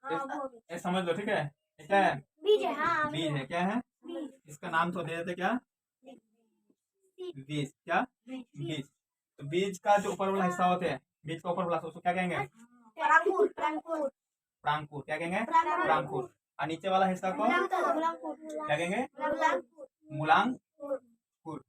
ये समझ लो, ठीक है। ये क्या है? बीज है। हाँ, बीज है। क्या है? इसका नाम तो दे देते क्या? बीज। क्या? बीज। तो बीज का जो ऊपर वाला हिस्सा होते हैं, बीज का ऊपर वाला उसको क्या कहेंगे? प्रांकुर। क्या कहेंगे? प्रांकुर। और नीचे वाला हिस्सा को क्या कहेंगे? मूलांकुर।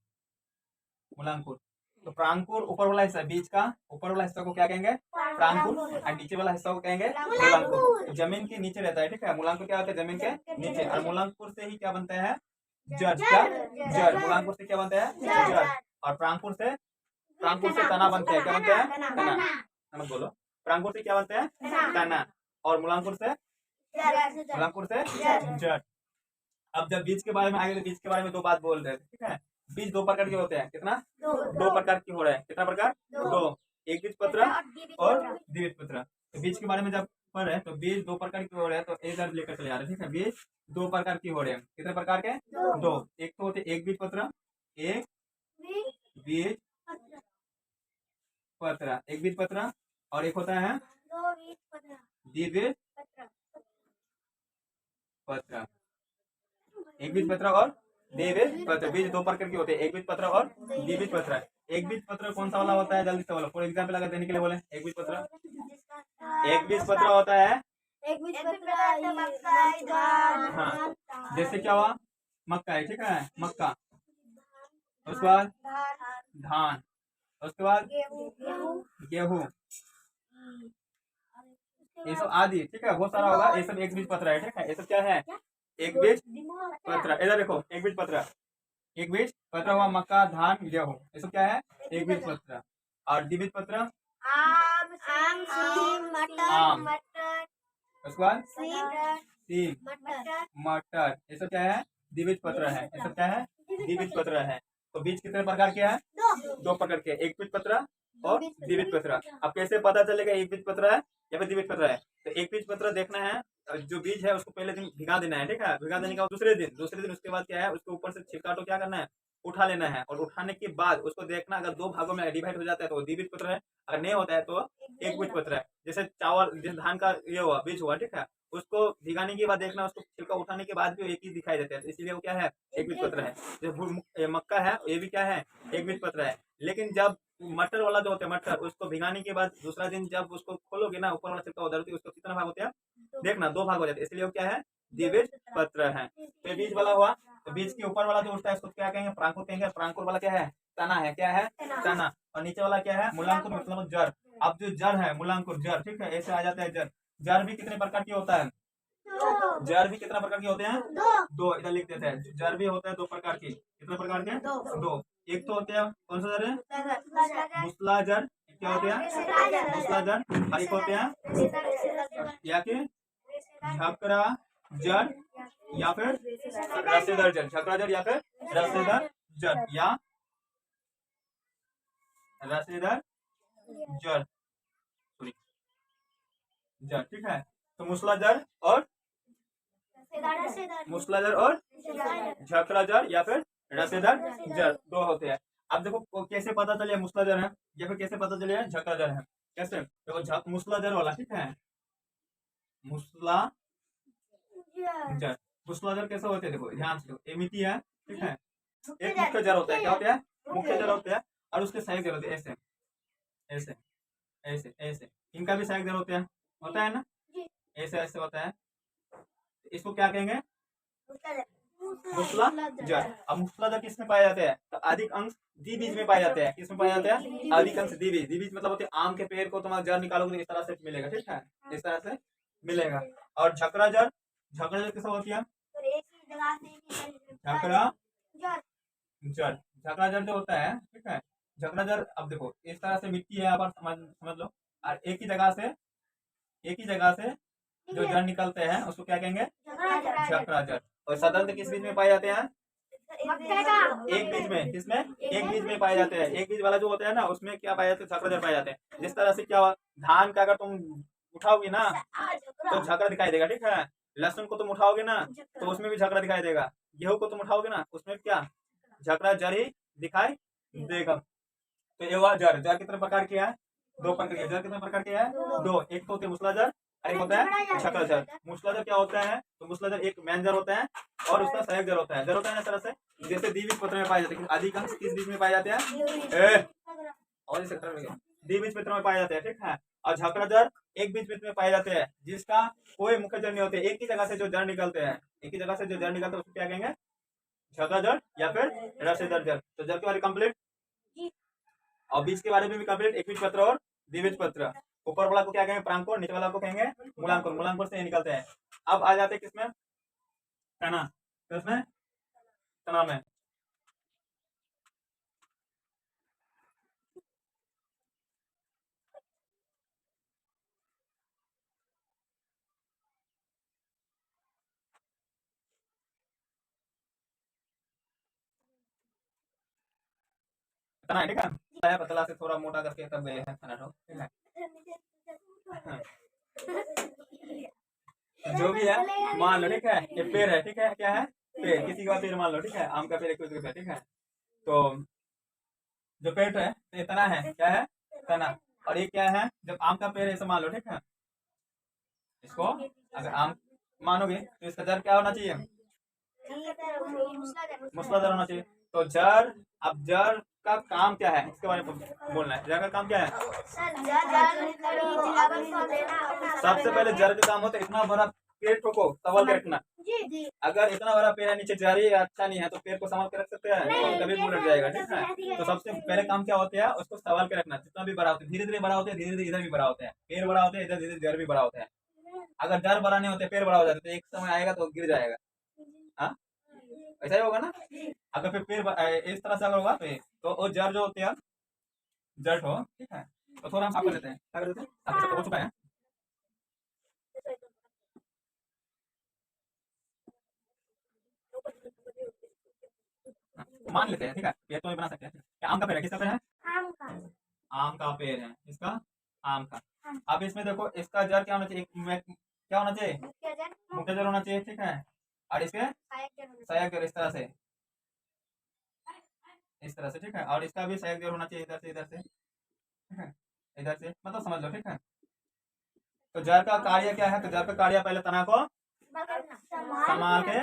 मूलांकुर। तो प्रांकुर ऊपर वाला हिस्सा, बीज का ऊपर वाला हिस्सा को क्या कहेंगे? प्रांकुर। और नीचे वाला हिस्सा को कहेंगे मूलांकुर। जमीन के नीचे रहता है, ठीक है। मूलांकुर क्या होता है? जमीन के नीचे। और मूलांकुर से ही क्या बनता है? जड़। क्या? जड़। मूलांकुर से क्या बनता है? जड़। और प्रांकुर से तना बनता है। क्या बनता है? तना। समझ बोलो। प्रांकुर से क्या बनता है? तना। और मूलांकुर से जड़। अब जब बीज के बारे में आगे, तो बीज के बारे में दो बात बोल रहे थे, ठीक है। बीज दो प्रकार के होते हैं। कितना? दो प्रकार के हो रहे हैं। कितना प्रकार? दो। एक बीजपत्र और द्विबीजपत्र। तो बीज के बारे में जब पढ़ रहे हैं तो बीज दो प्रकार के हो रहे हैं, तो इधर लेकर चले आ रहे हैं, ठीक है। बीज दो प्रकार की हो रहे हैं। कितने प्रकार के? दो। एक तो होते एक बीजपत्र, एक बीज पत्र, एक बीजपत्र, और एक होता है द्विबीज पत्र। एक बीज पत्र और द्विबीज पत्र। बीज दो प्रकार के होते हैं, एक बीज पत्र और द्विबीज पत्र। एक बीज पत्र कौन सा वाला होता है? जल्दी से बोलो। फॉर एग्जाम्पल अगर देने के लिए बोले, एक बीज पत्र। एक बीज पत्र होता है, हाँ, जैसे क्या हुआ? मक्का है, ठीक है। मक्का। उसके बाद धान। उसके बाद गेहूं। ये सब आदि, ठीक है। बहुत सारा होगा। ये सब एक बीज पत्र है, ठीक है। ये सब क्या है? एक बीज पत्र। इधर देखो, एक बीज पत्र। एक बीज पत्र हुआ मक्का, धान, गेहूं। ये सब क्या है? एक बीज पत्र। और द्विबीज पत्र आम, उसके बाद सेब, मटर। ये सब क्या है? द्विबीज पत्र है। ये सब क्या है? द्विबीज पत्र है। तो बीज कितने प्रकार के हैं? दो प्रकार के, एक बीज पत्र और द्विबीज पत्र। अब कैसे पता चलेगा एक बीज पत्र है या फिर द्विबीज पत्र है? तो एक बीज पत्र देखना है, जो बीज है उसको पहले दिन भिगा देना है, ठीक है। भिगा देने के बाद दूसरे दिन उसके बाद क्या है? उसके ऊपर से छिलका तो क्या करना है? उठा लेना है। और उठाने के बाद उसको देखना, अगर दो भागों में डिवाइड हो जाता है तो द्विबीज पत्र है, अगर नहीं होता है तो एक बीज पत्र है। जैसे चावल, जैसे धान का ये हुआ, बीज हुआ, ठीक है। उसको भिगाने के बाद देखना, उसको छिलका उठाने के बाद भी एक ही दिखाई देता है, तो इसलिए वो क्या है? एक बीज पत्र है। जो मक्का है ये भी क्या है? एक बीज पत्र है। लेकिन जब मटर वाला जो होता है, मटर, उसको भिगाने के बाद दूसरा दिन जब उसको खोलोगे ना, ऊपर वाला छिलका उधर होती है, उसको कितना भाग होते हैं? देखना, दो भाग हो जाते हैं, इसलिए वो क्या है? द्विबीज पत्र है। तो बीज वाला हुआ, तो बीज के ऊपर वाला जो होता है उसको क्या कहेंगे? प्रांकुर कहेंगे। प्रांकुर वाला क्या है? तना है। क्या है? तना। और नीचे वाला क्या है? मूलांकुर, मतलब जड़। अब जो जड़ है, मूलांकुर, जड़, ठीक है। ऐसे आ जाता है जड़। जड़ भी कितने प्रकार की होता है? जड़ भी कितना प्रकार के होते हैं? दो। इधर लिख देते हैं, जड़ भी होता है दो प्रकार की। कितने प्रकार के? दो। एक तो होते हैं, कौन सा जड़ है? मूसला जड़। क्या होते हैं? मूसला जड़। और एक होते हैं या कि झकरा जड़ या फिर रसेदार जड़। झकरा जड़ या फिर रसेदार जड़ या रसेदार जड़, सॉरी, जड़, ठीक है। तो मूसला जड़ और झकरा जड़ या फिर रसेदार जड़, दो होते हैं। अब देखो कैसे पता चले मूसला जड़ है या फिर कैसे पता चले झकरा जड़ है? कैसे? देखो मूसला जड़ वाला, ठीक है। मूसला जड़, मूसला जड़ कैसे होते हैं? देखो ध्यान से, देखो मिट्टी है, ठीक है। एक मुख्य जड़ होता है। क्या होता है? मुख्य जड़ होते हैं। और उसके सहायक जड़ होते हैं, ऐसे ऐसे ऐसे ऐसे। इनका भी सहायक जड़ होता है ना, ऐसे ऐसे होता है। इसको क्या कहेंगे? मूसला जड़। अब मूसला जड़ किसमें पाया जाता है? तो अधिक अंश द्विबीज में पाए जाते हैं। किसमें पाए जाते हैं? अधिक अंश द्विबीज। द्विबीज मतलब होते हैं आम के पेड़ को तुम्हारा जड़ निकालोगे तो इस तरह से मिलेगा, ठीक है। इस तरह से मिलेगा। और झकरा जड़, झकरा जड़ कैसा होती है? झकरा जड़, झकरा जड़ जो होता है, ठीक है। झकरा जड़, अब देखो इस तरह से मिट्टी है, यहाँ पर समझ लो। और एक ही जगह से जो जड़ निकलते हैं उसको क्या कहेंगे? झकरा जड़। और साधारणतः किस बीज में पाए जाते हैं? एक बीज में। किसमें? एक बीज में पाए जाते हैं। एक बीज वाला जो होता है ना, उसमें क्या पाए जाते हैं? झकरा जड़ पाए जाते हैं। जिस तरह से क्या हुआ, धान का अगर तुम उठाओगे ना तो झकरा दिखाई देगा, ठीक है। लहसुन को तुम उठाओगे ना तो उसमें भी झकरा दिखाई देगा। गेहूं को तुम उठाओगे ना उसमें क्या? झकरा जड़ ही दिखाई देगा। तो ये हुआ जड़। जड़ कितने प्रकार की है? दो प्रकार की। जड़ कितने प्रकार की है? दो। एक तो होती है मूसला जड़ और एक होता है छक्रजर। मूसलाधार क्या होता है? तो मूसलाधार एक मेन जड़ होता है और उसका सहायक जड़ होता है। जड़ होता है ना इस तरह से, जैसे द्विबीजपत्र में पाए जाते हैं। अधिकांश किस बीज में पाए जाते हैं? और इस द्विबीजपत्र में पाए जाते हैं, ठीक है। और झकड़ाजड़ एक बीजपत्र में पाए जाते हैं, जिसका कोई मुख्य जड़ नहीं होते, एक ही जगह से जो जड़ निकलते हैं, एक ही जगह से जो जड़ निकलते हैं उसको क्या कहेंगे? झकड़ाजड़ या फिर रसेदार जड़। तो जड़ के बारे में कंप्लीट, और बीज के बारे में भी कंप्लीट। एक बीजपत्र और द्विबीजपत्र। ऊपर वाला को क्या कहेंगे? परांकुर। नीचे वाला को कहेंगे मूलांकुर। मूलांकुर से निकलते हैं। अब आ जाते हैं किसमें? तना। किसमें? तना में। तना है, ठीक है। पतला से थोड़ा मोटा करके तब गए हैं तना, ठीक है। जो भी है मान लो, ठीक है। ये पेड़ है, ठीक है। क्या है? पेड़। किसी का पेड़ मान लो, ठीक है। आम का पेड़, कोई पेड़, ठीक है। तो जो पेड़ है तो ये तना है। क्या है? तना। और ये क्या है? जब आम का पेड़ है ऐसा मान लो, ठीक है। इसको अगर आम मानोगे तो इसका जड़ क्या होना चाहिए? मूसलाधार होना चाहिए। तो जड़, अब जड़ का काम क्या है इसके बारे में बोलना है। जड़ का काम क्या है? सबसे पहले जड़ का काम होता है इतना बड़ा पेड़ को संभाल के रखना। अगर इतना बड़ा पेड़ है, नीचे जड़ी अच्छा नहीं है, तो पेड़ को संभाल के रख सकते हैं? तो कभी भी उलट जाएगा, ठीक है। तो सबसे पहले काम क्या होता है? उसको संभाल के रखना। जितना भी बड़ा होता है, धीरे धीरे बड़ा होता है, धीरे धीरे इधर भी बड़ा होता है। पेड़ बड़ा होता है, इधर धीरे जड़ भी बड़ा होता है। अगर जड़ बड़ा नहीं होते, पेड़ बड़ा हो जाता है, तो एक समय आएगा तो गिर जाएगा। हाँ, ऐसा ही होगा ना। अगर फिर पेड़ इस तरह से अगर होगा तो वो जड़ जो होते हैं, जड़ हो, ठीक है। तो थोड़ा हम साफ कर देते हैं। क्या कर देते हैं? हो चुका है। मान लेते हैं, ठीक है। पेड़ तो नहीं बना सकते हैं। क्या आम का पेड़ है? किसका पेड़ है? आम का पेड़ है। इसका आम का। अब इसमें देखो, इसका जड़ क्या होना चाहिए? क्या होना चाहिए? मुख्य जड़ होना चाहिए, ठीक है। और इसके सहायक जड़ इस तरह से, इस तरह से, ठीक है। और इसका भी सहायक जड़ होना चाहिए इधर से, इधर से, ठीक है। इधर से मतलब समझ लो, ठीक है। तो जड़ का कार्य क्या है? तो जड़ का कार्य पहले तना को संभाल के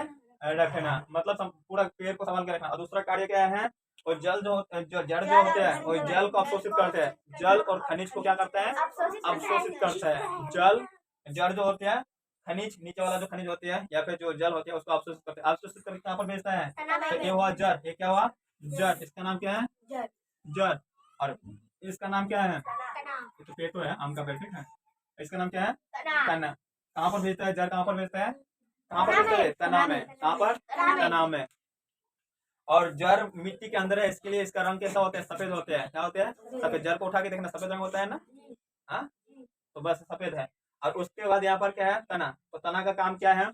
रखना, मतलब पूरा पेड़ को संभाल के रखना। और दूसरा कार्य क्या है? और जल जो जड़ जो होते हैं, वो जल को अवशोषित करते हैं। जल और खनिज को क्या करते हैं? अवशोषित करते हैं। जल, जड़ जो होते हैं, खनिज नीचे वाला जो खनिज होते हैं या फिर जो जल होते हैं उसको अवशोषित करते हैं। अवशोषित करके कहाँ पर भेजता है? तो ये हुआ जड़। ये क्या हुआ? जड़। इसका नाम क्या है? जड़। और इसका नाम क्या है? ये तो पेड़ तो है, आम का पेड़, ठीक है। इसका नाम क्या है? तना। कहाँ पर भेजता है? जड़ कहाँ पर भेजता है? कहाँ पर भेजता है? तना में। कहाँ पर? तना में। और जड़ मिट्टी के अंदर है, इसके लिए इसका रंग कैसा होता है? सफेद होते हैं। क्या होते हैं? सफेद। जड़ को उठा के देखना, सफेद रंग होता है ना। हाँ, तो बस सफेद है। और उसके बाद यहाँ पर क्या है? तना। तो तना का काम क्या है?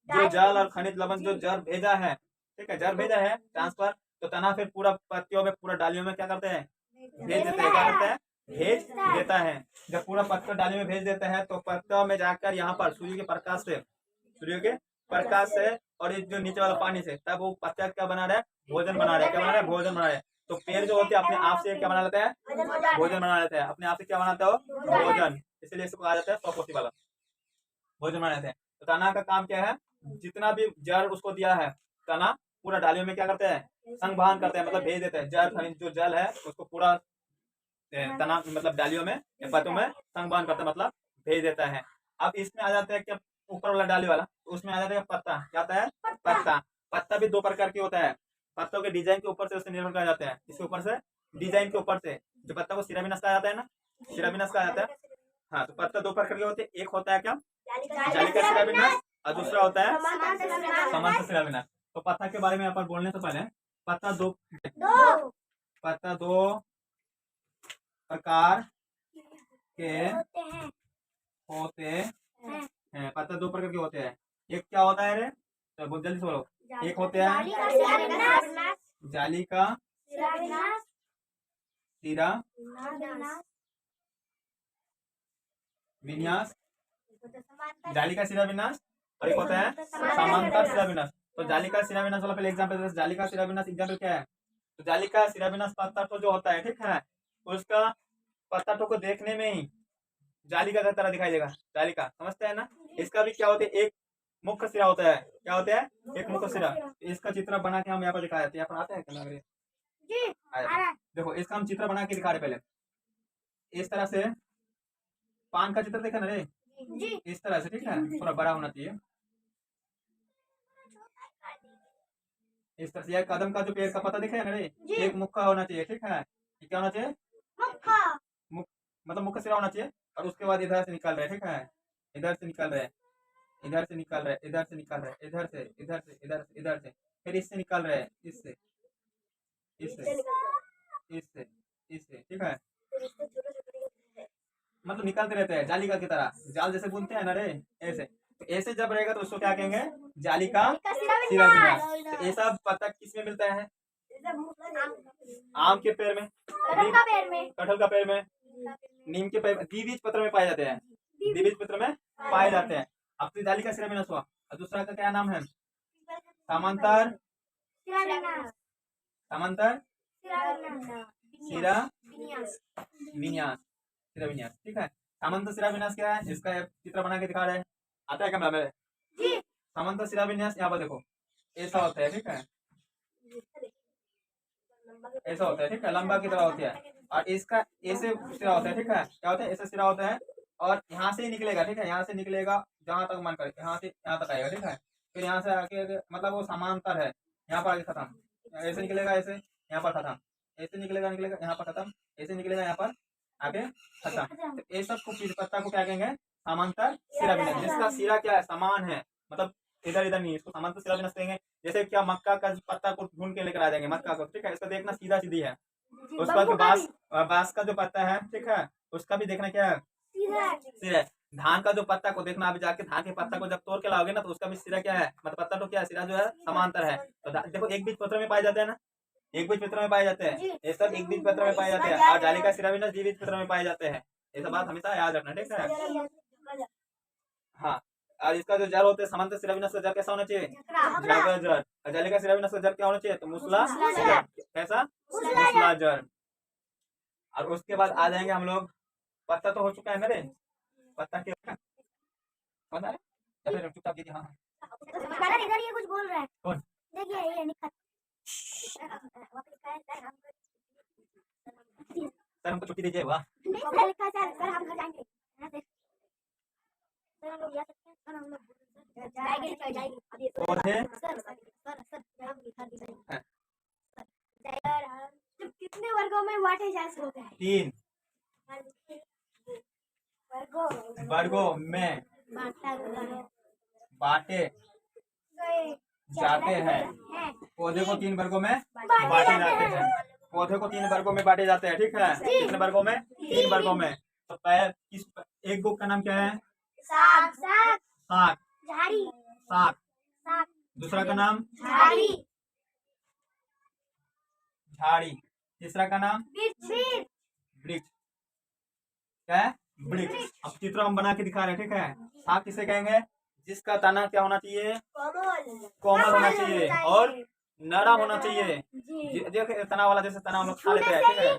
जो जल और खनिज लवण जो जड़ भेजा है, ठीक है, जड़ भेजा है ट्रांसफर, तो तना फिर पूरा पत्तियों में, पूरा डालियों में क्या करते हैं? भेज देते हैं। क्या करते हैं? भेज देता है। जब पूरा पत्ता डालियों में भेज देता है तो पत्तों में जाकर यहाँ पर सूर्य के प्रकाश से, सूर्य के प्रकाश से और ये जो नीचे वाला पानी से, तब वो पत्ता क्या बना रहा है? भोजन बना रहा है। क्या बना रहा है? भोजन बना रहा है। तो पेड़ जो होते हैं अपने आप से क्या बना लेता है? भोजन बना लेता है। अपने आप से क्या बनाता है? भोजन। इसलिए इसको कहा जाता है स्वपोषी वाला, भोजन बना लेते हैं। तो तना का काम क्या है? जितना भी जड़ उसको दिया है, तना पूरा डालियों में क्या करते हैं? संवहन करते हैं, मतलब भेज देते हैं। जल खनिज जो जल है उसको पूरा तना मतलब डालियों में या पत्तों में संवहन करता है, मतलब भेज देता है। अब इसमें आ जाता है क्या? ऊपर वाला डाली वाला, तो उसमें आ जाता है पत्ता। क्या आता है? पत्ता। पत्ता भी दो प्रकार के होता है। पत्तों के डिजाइन के ऊपर से उससे निर्भर करा जाता है। इसके ऊपर से, डिजाइन के ऊपर से। जो पत्ता को सिरामिनस कहा जाता है ना, सिरामिनस कहा जाता है। हाँ, तो पत्ता दो प्रकार के होते हैं। एक होता है क्या? जालिका सिरामिनस, और दूसरा होता है समांतर सिरामिनस। तो पत्ता के बारे में यहाँ पर बोलने से पहले, पत्ता दो प्रकार के होते हैं। पत्ता दो प्रकार के होते हैं। एक क्या होता है रे? तो बहुत जल्दी से बोलो। एक होते हैं जाली का सिरा विन्यास, जाली का सिरा विन्यास, और एक होता है समांतर सिरा विन्यास। तो जाली का सिरा विन्यास वाला पहले एग्जाम्पल, जाली का सिरा विन्यास एग्जाम्पल क्या है? तो जाली का सिरा विन्यास पत्ता तो जो होता है, ठीक है, उसका पत्ता तो को देखने में ही जालिका का तरह दिखाई देगा, जालिका समझते हैं ना। इसका भी क्या होता है, एक मुख्य सिरा होता है, क्या होता है, एक मुख्य सिरा। इसका चित्र बना के हम यहाँ पर दिखाए थे, यहाँ पर आता है क्या लग रहा है? देखो इसका हम चित्र बना के दिखा रहे पहले, इस तरह से पान का चित्र देखा ना रे, इस तरह से, ठीक है, थोड़ा बड़ा होना चाहिए, इस तरह से। यह कदम का जो पेड़ का पत्ता दिखा ना रे, एक मुक्का होना चाहिए, ठीक है, ये क्या होना चाहिए, मतलब मुख्य सिरा होना चाहिए। और उसके बाद इधर से निकल रहे, ठीक है, इधर से निकल रहे, इधर से निकल रहे, इधर से निकल रहे, इधर से, इधर से, इधर से, इधर से, फिर इससे निकल रहे, इससे, इससे, इससे, इससे, ठीक है, मतलब निकलते रहते हैं जालिका की तरह, जाल जैसे बुनते हैं ना रे, ऐसे। तो ऐसे जब रहेगा तो उसको क्या कहेंगे, जालिका सिरा विन्यास। तो ऐसा पत्ता किसमें मिलता है, आम के पेड़ में, कटहल का पेड़ में, नीम के पेड़ में, द्विबीज पत्र में पाए जाते हैं, द्विबीज पत्र में पाए जाते हैं। अब तो जालिका सिरा विन्यास हुआ, और दूसरा का क्या नाम है, समांतर, समांतर सिरा विन्यास, सिरा विन्यास, ठीक है। समांतर सिरा विन्यास क्या है, इसका चित्र बना के दिखा रहे हैं, आता है कैमरा में। समांतर सिरा विन्यास यहाँ पर देखो, ऐसा होता है, ठीक है, ऐसा होता है, ठीक है, लंबा की तरह होता है। और इसका ऐसे सिरा होता है, ठीक है, क्या होता है, ऐसे सिरा होता है, और यहाँ से ही निकलेगा, ठीक है, यहाँ से निकलेगा जहां तक मन करे, यहाँ से यहाँ तक आएगा, ठीक है, फिर यहाँ से आके मतलब वो समांतर है, यहाँ पर आगे खत्म, ऐसे निकलेगा, ऐसे यहाँ पर खत्म, ऐसे निकलेगा, निकलेगा यहाँ पर खत्म, ऐसे निकलेगा यहाँ पर आगे खत्म। तो ये सब को पत्ता को क्या कहेंगे, समांतर सिरा विन्यास, जिसका सिरा क्या है, समान है, मतलब इधर इधर नहीं, इसको समांतर सिरा विन्यास कहेंगे। जैसे क्या मक्का का पत्ता को ढूंढ के लेकर आ जाएंगे, मक्का को, ठीक है, इसका देखना सीधा सीधी है। उसके बाद बांस, बांस का जो पत्ता है, ठीक है, उसका भी देखना क्या है, सिरा है। धान का जो पत्ता को देखना, अभी जाके धान के पत्ता को जब तोड़ के लाओगे ना, तो उसका भी सिरा क्या है, मतलब पत्ता तो क्या है, सिरा जो है समांतर है। तो देखो एक बीज पत्र में पाए जाते हैं ना, एक बीज पत्र में पाए जाते हैं, ये सब एक बीज पत्र में पाए जाते हैं, और जालिका सिरा विन्यास द्विबीज पत्र में पाए जाते हैं। ये सब बात हमेशा याद रखना, ठीक है। हाँ, और इसका जो जड़ होता है, समांतर सिरा विन्यास का जड़ कैसा होना चाहिए, झगड़ा जड़। और जालिका सिरा विन्यास का जड़ क्या होना चाहिए, तो मूसला जड़, कैसा, मूसला जड़। और उसके बाद आ जाएंगे हम लोग, पत्ता तो हो चुका है ना रे, पत्ता के कौन है, चलो चुपचाप दीजिए, हाँ इधर ये कुछ बोल रहा है, कौन, देखिए ये निकल सर हमको छुट्टी दीजिए, वाह। सर हम घर जाएंगे, सर हम लोग जा सकते हैं, सर हम लोग जाएंगे अभी पौधे, कितने वर्गों में बांटे जा सकते हैं, 3 वर्गों में बांटे जाते हैं। पौधे को 3 वर्गों में बांटे जाते हैं, पौधे को 3 वर्गों में बांटे जाते हैं, ठीक है, कितने वर्गों में, 3 वर्गों में। तो किस एक बुक का नाम क्या है, साग, साग, झाड़ी, साग, दूसरा का नाम झाड़ी, झाड़ी, तीसरा का नाम वृक्ष, वृक्ष, क्या है, वृक्ष। अब चित्र हम बना के दिखा रहे हैं, ठीक है। साग किसे कहेंगे, जिसका तना क्या होना चाहिए, कोमल होना चाहिए और नरम होना चाहिए। देखो तना वाला, जैसे तना हम लोग खा लेते हैं,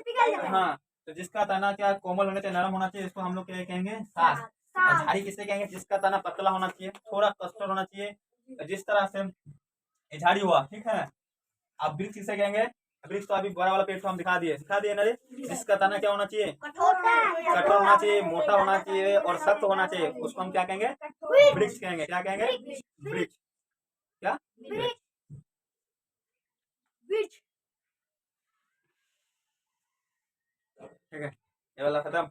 ठीक है, हाँ, तो जिसका तना क्या कोमल होना चाहिए, नरम होना चाहिए, इसको हम लोग क्या कहेंगे, साग। और झाड़ी किसे कहेंगे, जिसका तना पतला होना चाहिए, थोड़ा कस्टर होना चाहिए, जिस तरह से ये झाड़ी हुआ, ठीक है। अब वृक्ष किसे कहेंगे, वृक्ष तो अभी बड़ा वाला पेड़ को हम दिखा दिए ना रे, जिसका तना क्या होना चाहिए, कठोर होना चाहिए, मोटा होना चाहिए और सख्त होना चाहिए, उसको हम क्या कहेंगे, वृक्ष कहेंगे, क्या कहेंगे, वृक्ष, क्या, वृक्ष, ठीक है, ये वाला खत्म।